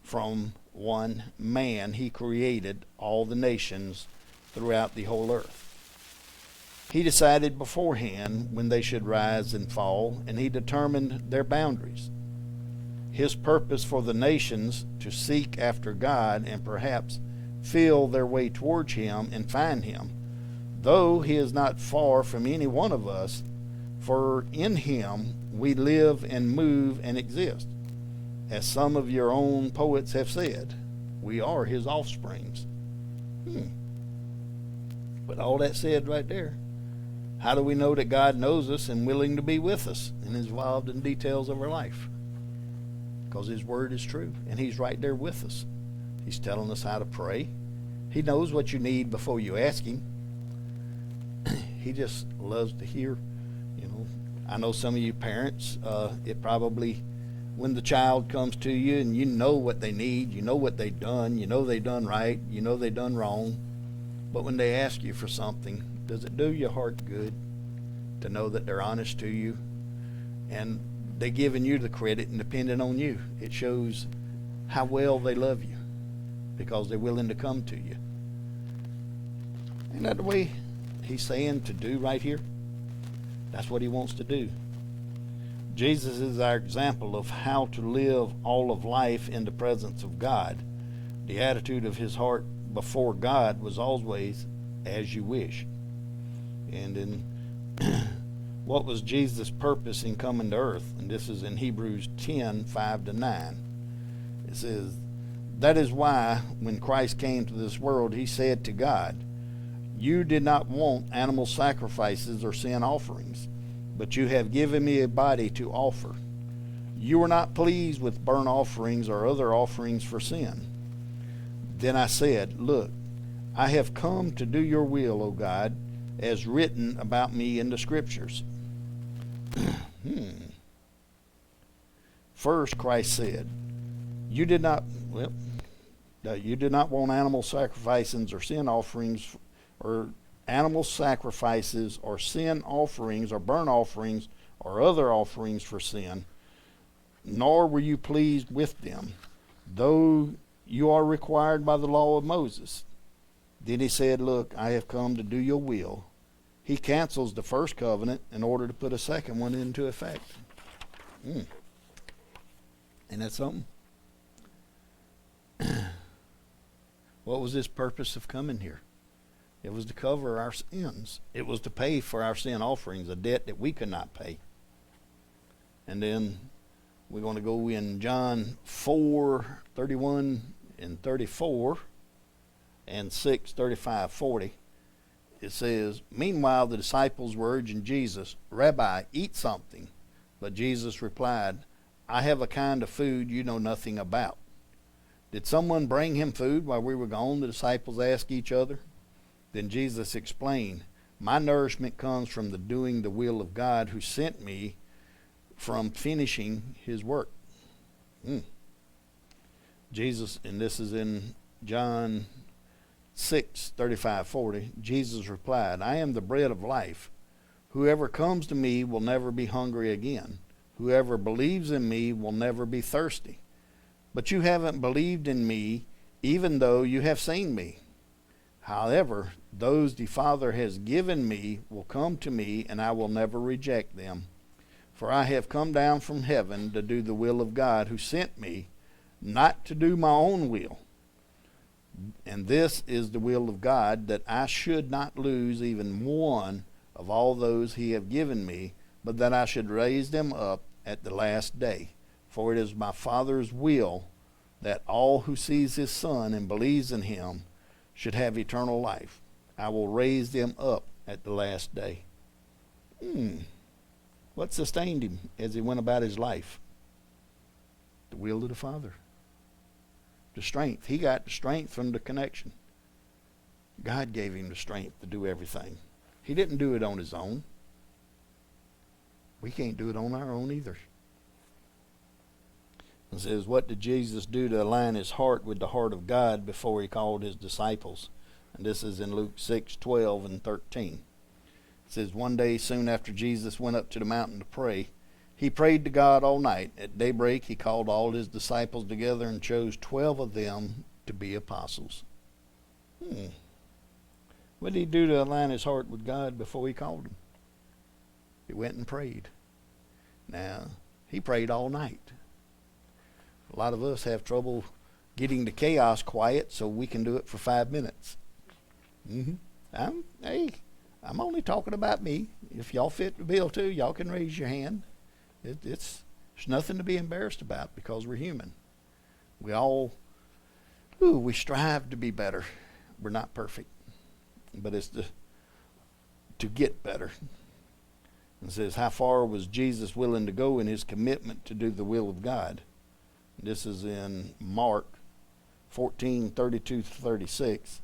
from one man. He created all the nations throughout the whole earth. He decided beforehand when they should rise and fall, and he determined their boundaries. His purpose for the nations to seek after God and perhaps feel their way towards him and find him, though he is not far from any one of us, for in him we live and move and exist. As some of your own poets have said, we are his offsprings. But all that said right there, how do we know that God knows us and willing to be with us and is involved in details of our life? Because his word is true, and he's right there with us. He's telling us how to pray. He knows what you need before you ask him. He just loves to hear. I know some of you parents, it probably, when the child comes to you and you know what they need, you know what they've done, you know they done right, you know they done wrong, but when they ask you for something, does it do your heart good to know that they're honest to you and they're giving you the credit and depending on you? It shows how well they love you because they're willing to come to you. Ain't that the way he's saying to do right here? That's what he wants to do. Jesus is our example of how to live all of life in the presence of God. The attitude of his heart before God was always, as you wish. And in what was Jesus' purpose in coming to earth? And this is in Hebrews 10:5-9. It says, that is why when Christ came to this world, he said to God, you did not want animal sacrifices or sin offerings, but you have given me a body to offer. You were not pleased with burnt offerings or other offerings for sin. Then I said, look, I have come to do your will, O God, as written about me in the scriptures. First, Christ said, you did not want animal sacrifices or sin offerings, or animal sacrifices or sin offerings or burnt offerings or other offerings for sin, nor were you pleased with them, though you are required by the law of Moses. Then he said, look, I have come to do your will. He cancels the first covenant in order to put a second one into effect. Ain't that something? What was his purpose of coming here? It was to cover our sins. It was to pay for our sin offerings, a debt that we could not pay. And then we're going to go in John 4:31-34 and 6:35-40. It says, meanwhile the disciples were urging Jesus, Rabbi, eat something. But Jesus replied, I have a kind of food you know nothing about. Did someone bring him food while we were gone? The disciples asked each other. Then Jesus explained, my nourishment comes from the doing the will of God who sent me, from finishing his work. Jesus, and this is in John 6:35-40, Jesus replied, I am the bread of life. Whoever comes to me will never be hungry again. Whoever believes in me will never be thirsty. But you haven't believed in me, even though you have seen me. However, those the Father has given me will come to me, and I will never reject them. For I have come down from heaven to do the will of God who sent me, not to do my own will. And this is the will of God, that I should not lose even one of all those he have given me, but that I should raise them up at the last day. For it is my Father's will that all who sees his Son and believes in him should have eternal life. I will raise them up at the last day. What sustained him as he went about his life? The will of the Father. The strength. He got the strength from the connection. God gave him the strength to do everything. He didn't do it on his own. We can't do it on our own either. It says, what did Jesus do to align his heart with the heart of God before he called his disciples? And this is in Luke 6:12 and 13. It says, one day soon after Jesus went up to the mountain to pray, he prayed to God all night. At daybreak he called all his disciples together and chose 12 of them to be apostles. What did he do to align his heart with God before he called him? He went and prayed. Now, he prayed all night. A lot of us have trouble getting the chaos quiet so we can do it for 5 minutes. I'm only talking about me. If y'all fit the bill too, y'all can raise your hand. There's nothing to be embarrassed about because we're human. We strive to be better. We're not perfect, but it's to get better. It says, how far was Jesus willing to go in his commitment to do the will of God? This is in Mark 14:32-36. It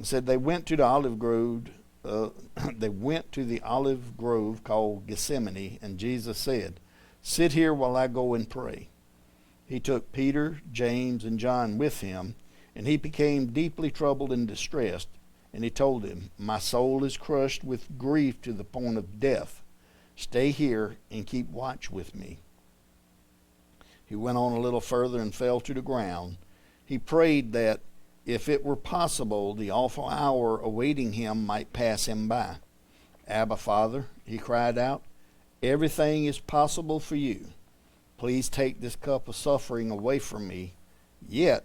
said they went to the olive grove. They went to the olive grove called Gethsemane, and Jesus said, sit here while I go and pray. He took Peter, James, and John with him, and he became deeply troubled and distressed. And he told him, my soul is crushed with grief to the point of death. Stay here and keep watch with me. He went on a little further and fell to the ground. He prayed that, if it were possible, the awful hour awaiting him might pass him by. Abba, Father, he cried out, everything is possible for you. Please take this cup of suffering away from me. Yet,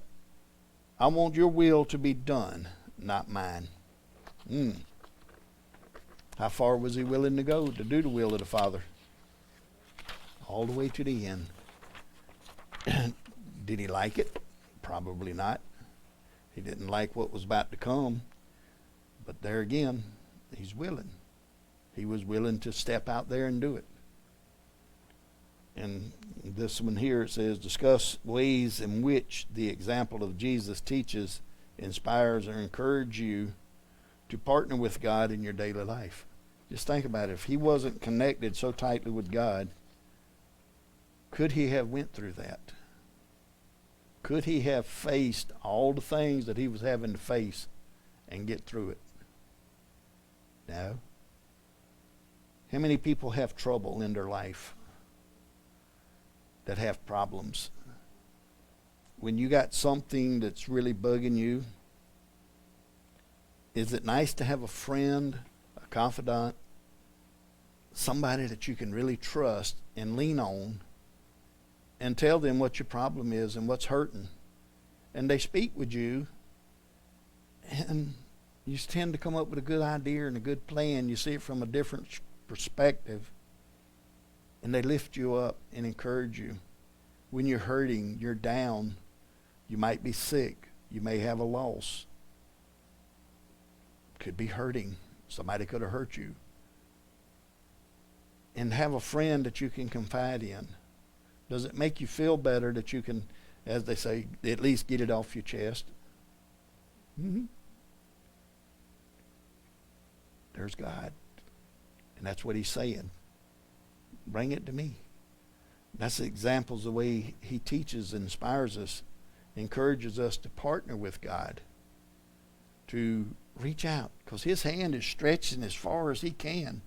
I want your will to be done, not mine. How far was he willing to go to do the will of the Father? All the way to the end. Did he like it? Probably not. He didn't like what was about to come. But there again, he's willing. He was willing to step out there and do it. And this one here, it says, discuss ways in which the example of Jesus teaches, inspires, or encourages you to partner with God in your daily life. Just think about it. If he wasn't connected so tightly with God, could he have went through that? Could he have faced all the things that he was having to face and get through it? No. How many people have trouble in their life that have problems? When you got something that's really bugging you, is it nice to have a friend, a confidant, somebody that you can really trust and lean on and tell them what your problem is and what's hurting? And they speak with you, and you tend to come up with a good idea and a good plan. You see it from a different perspective, and they lift you up and encourage you. When you're hurting, you're down, you might be sick, you may have a loss, could be hurting, somebody could have hurt you. And have a friend that you can confide in. Does it make you feel better that you can, as they say, at least get it off your chest? There's God. And that's what he's saying. Bring it to me. That's the examples, the way he teaches, inspires us, encourages us to partner with God, to reach out, because his hand is stretching as far as he can.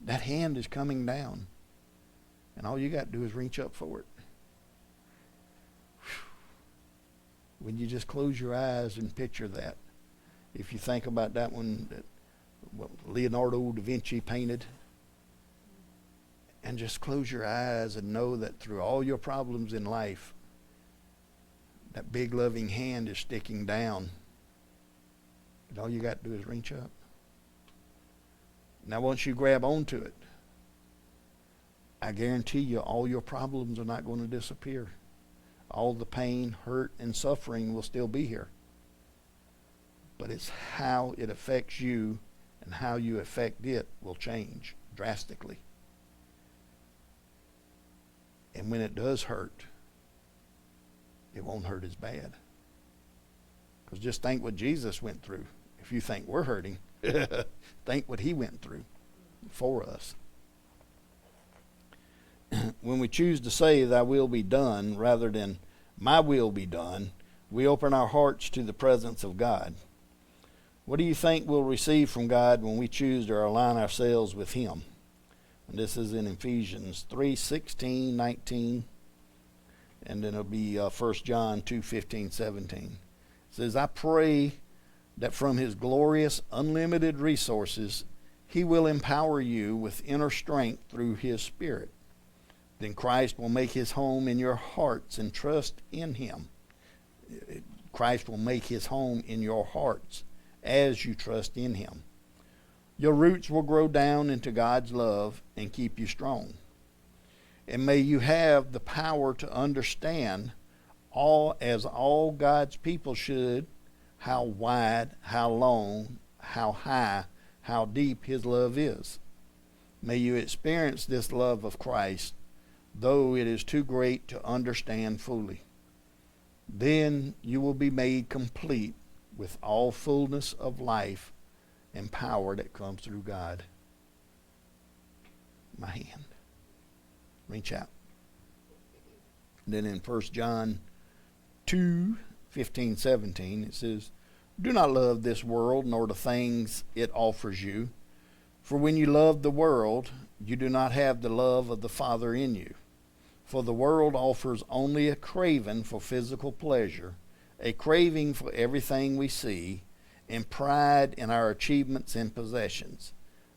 That hand is coming down, and all you got to do is reach up for it. When you just close your eyes and picture that, if you think about that one that Leonardo da Vinci painted, and just close your eyes and know that through all your problems in life, that big loving hand is sticking down. And all you got to do is reach up. Now once you grab onto it, I guarantee you all your problems are not going to disappear. All the pain, hurt, and suffering will still be here. But it's how it affects you and how you affect it will change drastically. And when it does hurt, it won't hurt as bad. Because just think what Jesus went through. If you think we're hurting, think what he went through for us. When we choose to say, thy will be done, rather than my will be done, we open our hearts to the presence of God. What do you think we'll receive from God when we choose to align ourselves with him? And this is in Ephesians 3:16, 19, and then it'll be 1 John 2:15, 17. It says, I pray that from his glorious, unlimited resources, he will empower you with inner strength through his Spirit. Then Christ will make his home in your hearts and trust in him. Christ will make his home in your hearts as you trust in him. Your roots will grow down into God's love and keep you strong. And may you have the power to understand, as all God's people should, how wide, how long, how high, how deep his love is. May you experience this love of Christ, though it is too great to understand fully. Then you will be made complete with all fullness of life and power that comes through God. My hand. Reach out. And then in 1 John 2:15, 17, it says, do not love this world nor the things it offers you. For when you love the world, you do not have the love of the Father in you. For the world offers only a craving for physical pleasure, a craving for everything we see, and pride in our achievements and possessions.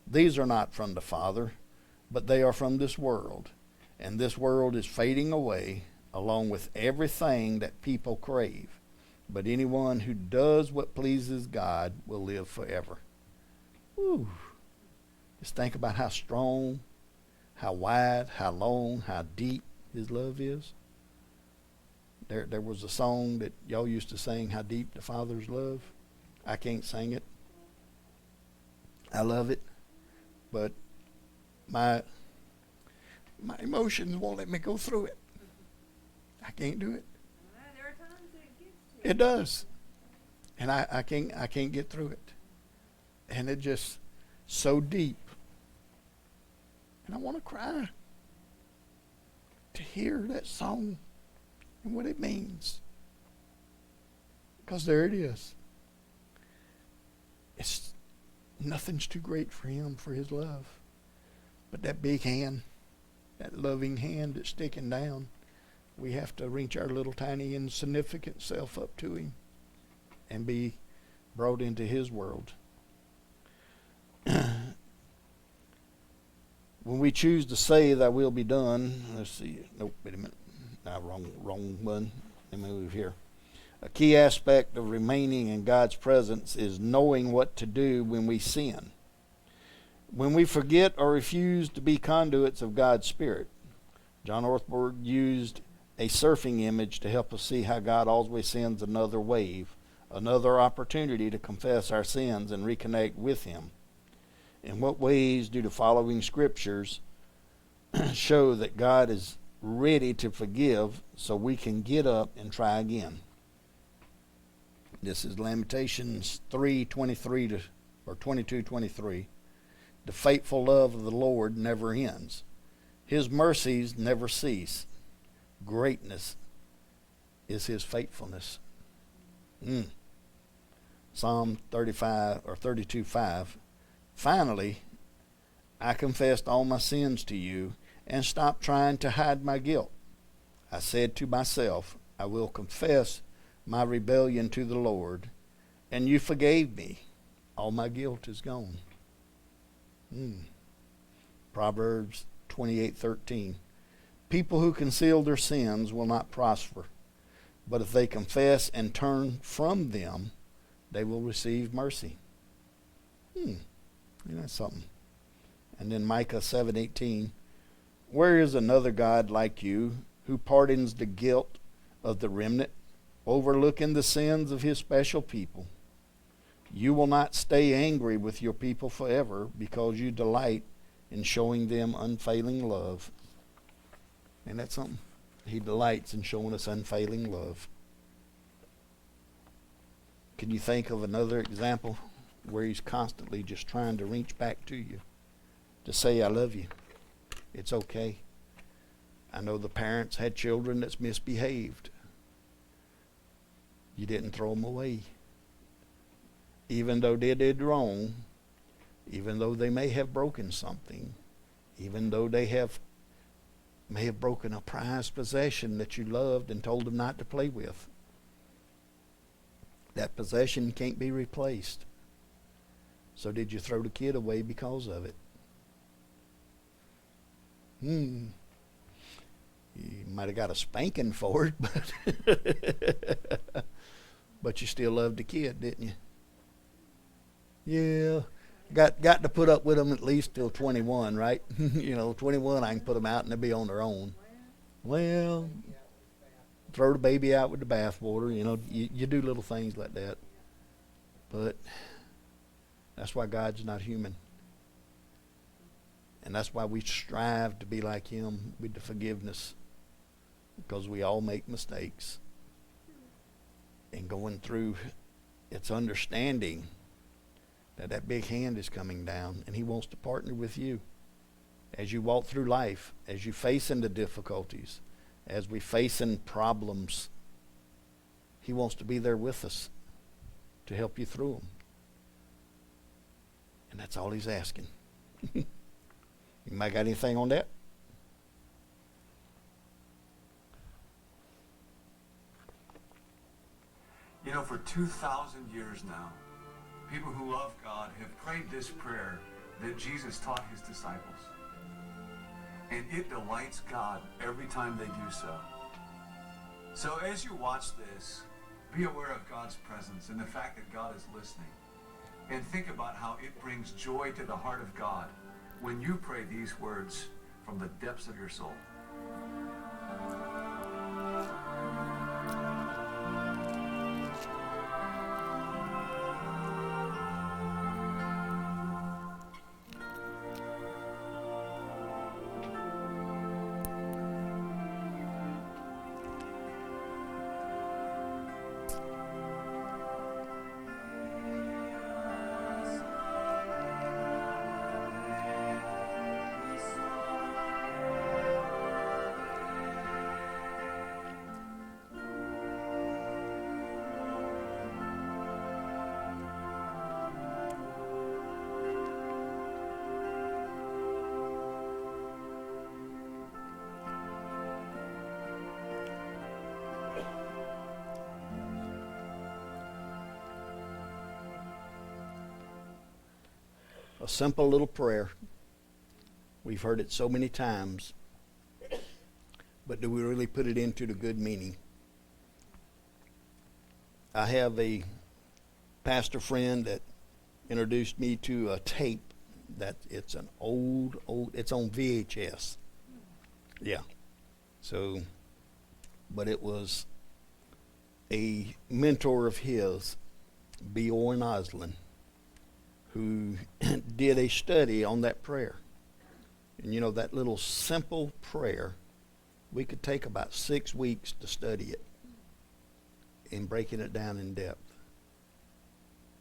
These are not from the Father, but they are from this world. And this world is fading away, along with everything that people crave. But anyone who does what pleases God will live forever. Whew. Just think about how strong, how wide, how long, how deep his love is. There was a song that y'all used to sing, How Deep the Father's Love. I can't sing it. I love it. But my emotions won't let me go through it. I can't do it. There are times that it gets to you. It does. And I can't get through it. And it just so deep. And I want to cry to hear that song and what it means. Because there it is. It's nothing's too great for him, for his love. But that big hand, that loving hand that's sticking down, we have to reach our little tiny insignificant self up to him and be brought into his world. When we choose to say thy will be done, let's see, nope, wait a minute. Wrong one. Let me move here. A key aspect of remaining in God's presence is knowing what to do when we sin. When we forget or refuse to be conduits of God's Spirit. John Ortberg used a surfing image to help us see how God always sends another wave, another opportunity to confess our sins and reconnect with him. In what ways do the following scriptures show that God is ready to forgive so we can get up and try again? This is Lamentations 3:23 or 22:23. The faithful love of the Lord never ends. His mercies never cease. Greatness is his faithfulness. Psalm 35 or 32:5. Finally, I confessed all my sins to you and stopped trying to hide my guilt. I said to myself, I will confess my rebellion to the Lord, and you forgave me. All my guilt is gone. Proverbs 28:13. People who conceal their sins will not prosper, but if they confess and turn from them, they will receive mercy. That's something. And then Micah 7:18. Where is another God like you, who pardons the guilt of the remnant, overlooking the sins of his special people? You will not stay angry with your people forever, because you delight in showing them unfailing love. Ain't that something? He delights in showing us unfailing love. Can you think of another example where he's constantly just trying to reach back to you to say, I love you. It's okay. I know the parents had children that's misbehaved. You didn't throw them away. Even though they did wrong, even though they may have broken something, even though they may have broken a prized possession that you loved and told them not to play with. That possession can't be replaced. So did you throw the kid away because of it? You might have got a spanking for it, but you still loved the kid, didn't you? Yeah. Got to put up with them at least till 21, right? 21 I can put them out and they'll be on their own. Well, throw the baby out with the bathwater. You do little things like that. But that's why God's not human. And that's why we strive to be like him with the forgiveness. Because we all make mistakes. And going through, it's understanding that big hand is coming down, and he wants to partner with you as you walk through life, as you face into difficulties, as we face in problems. He wants to be there with us to help you through them. And that's all he's asking. You might got anything on that? For 2,000 years now, people who love God have prayed this prayer that Jesus taught his disciples. And it delights God every time they do so. So as you watch this, be aware of God's presence and the fact that God is listening. And think about how it brings joy to the heart of God when you pray these words from the depths of your soul. A simple little prayer. We've heard it so many times. But do we really put it into the good meaning? I have a pastor friend that introduced me to a tape that it's an old, it's on VHS. Yeah. So, but it was a mentor of his, Bjorn Osland, who did a study on that prayer. And that little simple prayer, we could take about 6 weeks to study it and breaking it down in depth.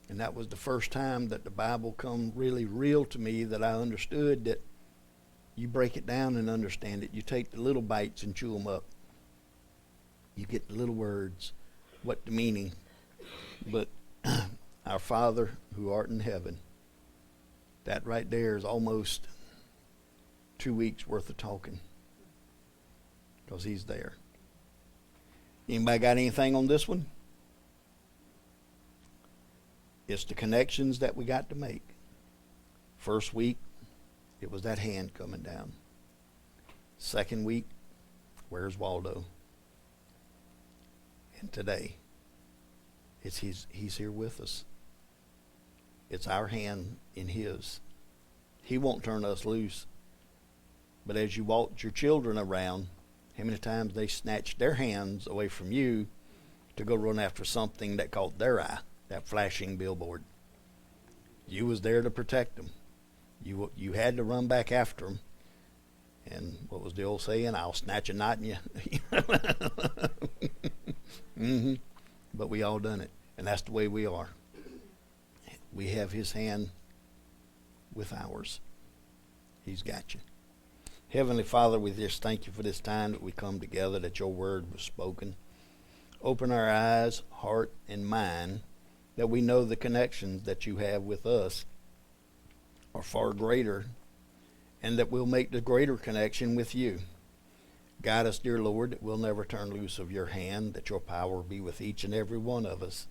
And that was the first time that the Bible come really real to me, that I understood that you break it down and understand it. You take the little bites and chew them up. You get the little words, what the meaning. But our Father who art in heaven, that right there is almost 2 weeks worth of talking, because he's there. Anybody got anything on this one? It's the connections that we got to make. First week, it was that hand coming down. Second week, where's Waldo? And today, it's he's here with us. It's our hand in his. He won't turn us loose. But as you walked your children around, how many times they snatched their hands away from you to go run after something that caught their eye, that flashing billboard? You was there to protect them. You had to run back after them. And what was the old saying? I'll snatch a knot in you. Mm-hmm. But we all done it. And that's the way we are. We have his hand with ours. He's got you. Heavenly Father, we just thank you for this time that we come together, that your word was spoken. Open our eyes, heart, and mind, that we know the connections that you have with us are far greater, and that we'll make the greater connection with you. Guide us, dear Lord, that we'll never turn loose of your hand, that your power be with each and every one of us.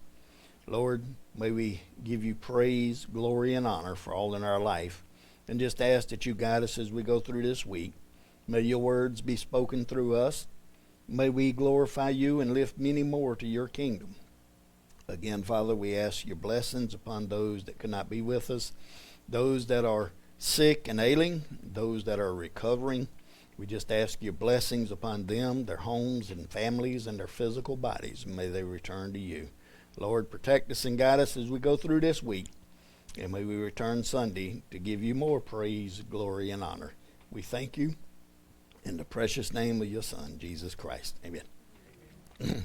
Lord, may we give you praise, glory, and honor for all in our life, and just ask that you guide us as we go through this week. May your words be spoken through us. May we glorify you and lift many more to your kingdom. Again, Father, we ask your blessings upon those that could not be with us, those that are sick and ailing, those that are recovering. We just ask your blessings upon them, their homes and families, and their physical bodies. May they return to you. Lord, protect us and guide us as we go through this week. And may we return Sunday to give you more praise, glory, and honor. We thank you in the precious name of your Son, Jesus Christ. Amen.